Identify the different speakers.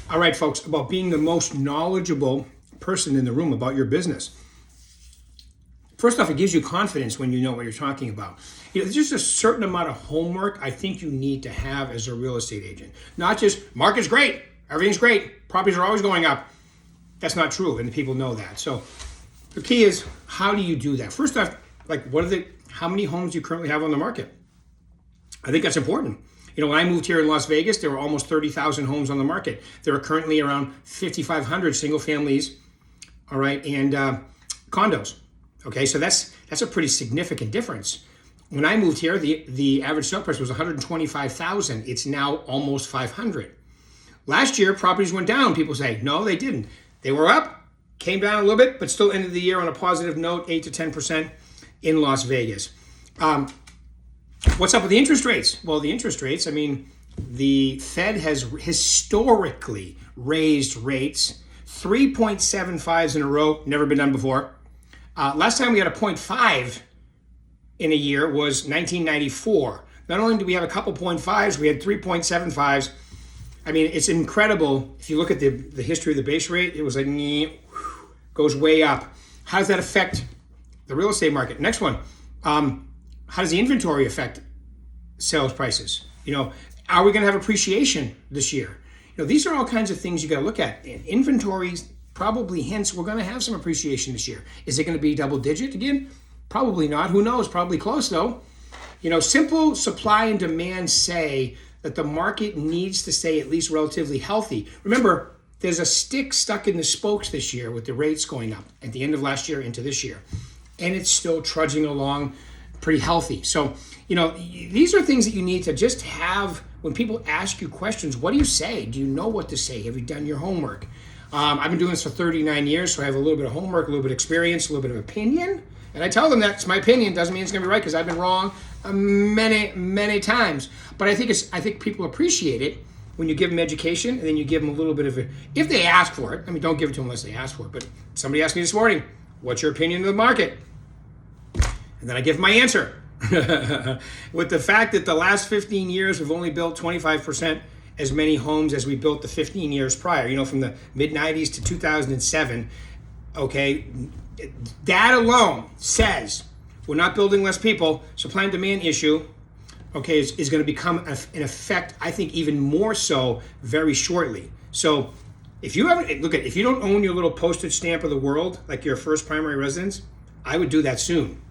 Speaker 1: All right, folks, about being the most knowledgeable person in the room about your business. First off, it gives you confidence when you know what you're talking about. There's just a certain amount of homework I think you need to have as a real estate agent. Not just, market's great, everything's great, properties are always going up. That's not true, and people know that. So the key is, how do you do that? First off, how many homes do you currently have on the market? I think that's important. When I moved here in Las Vegas, there were almost 30,000 homes on the market. There are currently around 5,500 single families, all right, and condos. Okay, so that's a pretty significant difference. When I moved here, the average sale price was 125,000. It's now almost 500. Last year, properties went down. People say, no, they didn't. They were up, came down a little bit, but still ended the year on a positive note, 8 to 10% in Las Vegas. What's up with the interest rates? Well, the interest rates, the Fed has historically raised rates 3.75s in a row, never been done before. Last time we had a 0.5 in a year was 1994. Not only do we have a couple 0.5s, we had 3.75s. It's incredible. If you look at the history of the base rate, it was like, goes way up. How does that affect the real estate market? Next one. How does the inventory affect sales prices? Are we going to have appreciation this year? These are all kinds of things you got to look at. And inventories probably hints we're going to have some appreciation this year. Is it going to be double digit again? Probably not. Who knows? Probably close though. Simple supply and demand say that the market needs to stay at least relatively healthy. Remember, there's a stick stuck in the spokes this year with the rates going up at the end of last year into this year. And it's still trudging along pretty healthy. So, these are things that you need to just have when people ask you questions. What do you say? Do you know what to say? Have you done your homework? I've been doing this for 39 years, so I have a little bit of homework, a little bit of experience, a little bit of opinion. And I tell them that it's my opinion. Doesn't mean it's going to be right, because I've been wrong many, many times. But I think people appreciate it when you give them education, and then you give them a little bit of if they ask for it. Don't give it to them unless they ask for it. But somebody asked me this morning, what's your opinion of the market? And then I give my answer. With the fact that the last 15 years we've only built 25% as many homes as we built the 15 years prior, from the mid-90s to 2007, okay, that alone says we're not building less people. Supply and demand issue, okay, is going to become an effect, I think, even more so very shortly. So if you don't own your little postage stamp of the world, like your first primary residence, I would do that soon.